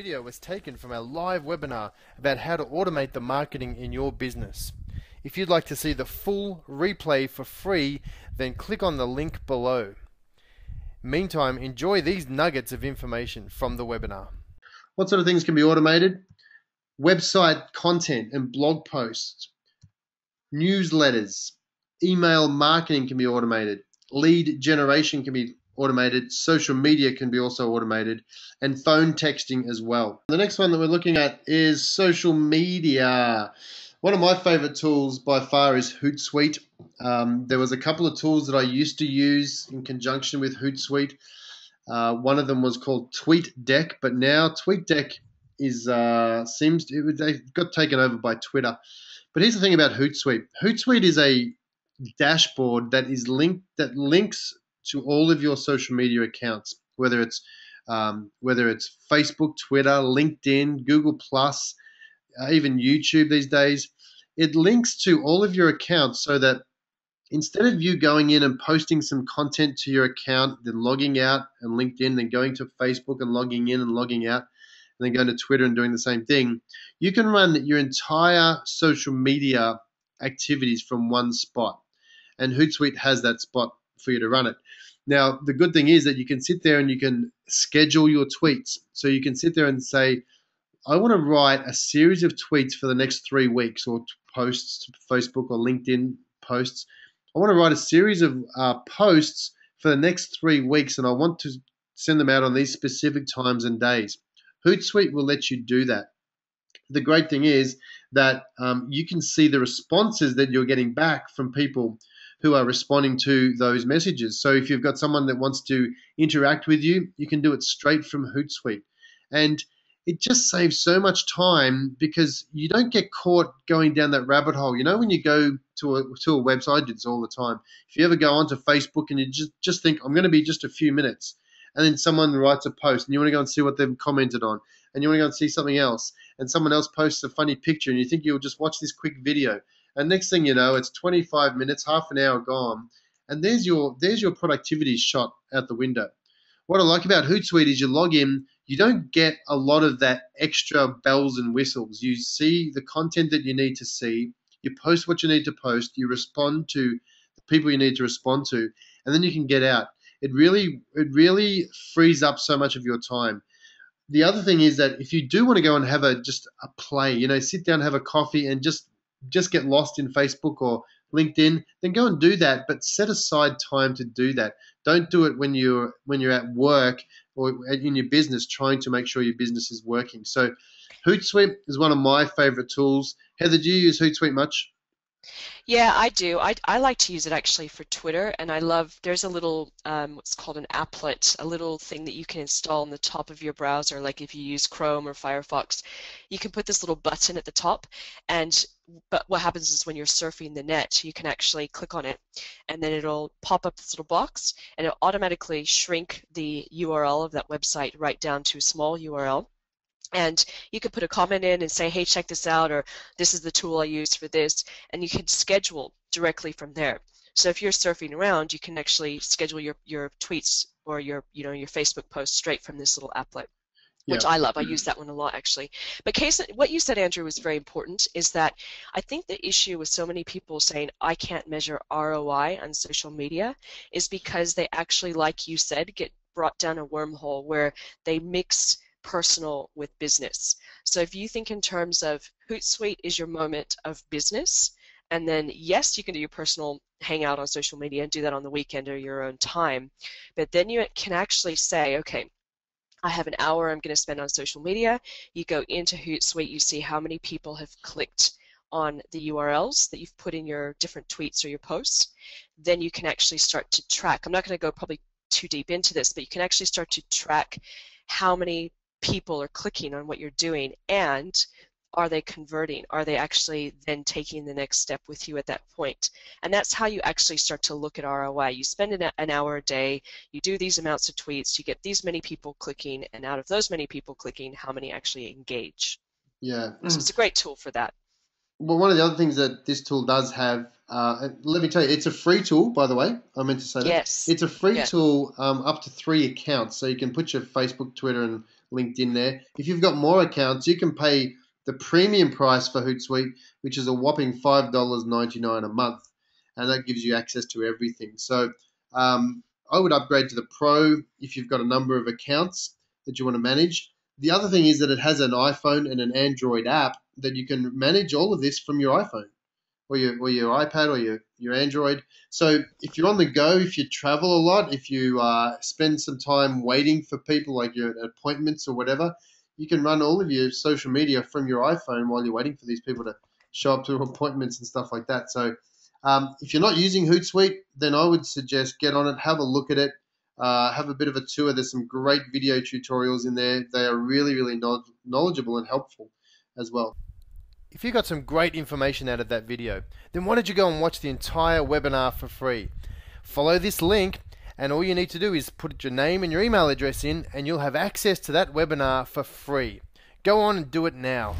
video was taken from our live webinar about how to automate the marketing in your business. If you'd like to see the full replay for free, then click on the link below. Meantime, enjoy these nuggets of information from the webinar. What sort of things can be automated? Website content and blog posts, newsletters, email marketing can be automated, lead generation can be automated, social media can be also automated, and phone texting as well. The next one that we're looking at is social media. One of my favorite tools by far is Hootsuite. There was a couple of tools that I used to use in conjunction with Hootsuite. One of them was called TweetDeck, but now TweetDeck is they got taken over by Twitter. But here's the thing about Hootsuite. Hootsuite is a dashboard that links to all of your social media accounts, whether it's Facebook, Twitter, LinkedIn, Google Plus, even YouTube these days. It links to all of your accounts so that instead of you going in and posting some content to your account, then logging out and LinkedIn, then going to Facebook and logging in and logging out, and then going to Twitter and doing the same thing, you can run your entire social media activities from one spot. And Hootsuite has that spot for you to run it. Now, the good thing is that you can sit there and you can schedule your tweets. So you can sit there and say, I want to write a series of tweets for the next 3 weeks, or posts to Facebook or LinkedIn posts. I want to write a series of posts for the next 3 weeks, and I want to send them out on these specific times and days. Hootsuite will let you do that. The great thing is that you can see the responses that you're getting back from people who are responding to those messages. So if you've got someone that wants to interact with you, you can do it straight from Hootsuite. And it just saves so much time because you don't get caught going down that rabbit hole. You know, when you go to a website, I do this all the time. If you ever go onto Facebook and you just think, I'm going to be just a few minutes, and then someone writes a post and you want to go and see what they've commented on, and you want to go and see something else, and someone else posts a funny picture and you think you'll just watch this quick video. And next thing you know, it's 25 minutes, half an hour gone, and there's your productivity shot out the window. What I like about Hootsuite is you log in, you don't get a lot of that extra bells and whistles. You see the content that you need to see, you post what you need to post, you respond to the people you need to respond to, and then you can get out. It really frees up so much of your time. The other thing is that if you do want to go and have just a play, sit down, have a coffee, and just get lost in Facebook or LinkedIn, then go and do that, but set aside time to do that. Don't do it when you're at work or in your business trying to make sure your business is working. So Hootsuite is one of my favorite tools. Heather, do you use Hootsuite much? Yeah, I do. I like to use it actually for Twitter, and there's a little, what's called an applet, a little thing that you can install on the top of your browser, like if you use Chrome or Firefox, you can put this little button at the top, but what happens is when you're surfing the net, you can actually click on it, and then it'll pop up this little box, and it'll automatically shrink the URL of that website right down to a small URL. And you could put a comment in and say, hey, check this out, or this is the tool I use for this, and you can schedule directly from there. So if you're surfing around, you can actually schedule your tweets or your Facebook posts straight from this little applet, which I love. I use that one a lot, actually. But Case, what you said, Andrew, was very important, is that I think the issue with so many people saying, I can't measure ROI on social media, is because they actually, like you said, get brought down a wormhole where they mix personal with business. So if you think in terms of Hootsuite is your moment of business, and then yes, you can do your personal hangout on social media and do that on the weekend or your own time, but then you can actually say, okay, I have an hour I'm going to spend on social media. You go into Hootsuite, you see how many people have clicked on the URLs that you've put in your different tweets or your posts. Then you can actually start to track. I'm not going to go probably too deep into this, but you can actually start to track how many people are clicking on what you're doing, and are they converting? Are they actually then taking the next step with you at that point? And that's how you actually start to look at ROI. You spend an hour a day, you do these amounts of tweets, you get these many people clicking, and out of those many people clicking, how many actually engage? Yeah. So it's a great tool for that. Well, one of the other things that this tool does have, let me tell you, it's a free tool, by the way. I meant to say that. Yes. It's a free tool up to 3 accounts. So you can put your Facebook, Twitter, and linked in there. If you've got more accounts, you can pay the premium price for Hootsuite, which is a whopping $5.99 a month, and that gives you access to everything. So I would upgrade to the Pro if you've got a number of accounts that you want to manage. The other thing is that it has an iPhone and an Android app that you can manage all of this from your iPhone or your iPad or your Android. So if you're on the go, if you travel a lot, if you spend some time waiting for people, like your appointments or whatever, you can run all of your social media from your iPhone while you're waiting for these people to show up to appointments and stuff like that. So if you're not using Hootsuite, then I would suggest get on it, have a look at it, have a bit of a tour. There's some great video tutorials in there. They are really, really knowledgeable and helpful as well. If you got some great information out of that video, then why don't you go and watch the entire webinar for free? Follow this link, and all you need to do is put your name and your email address in, and you'll have access to that webinar for free. Go on and do it now.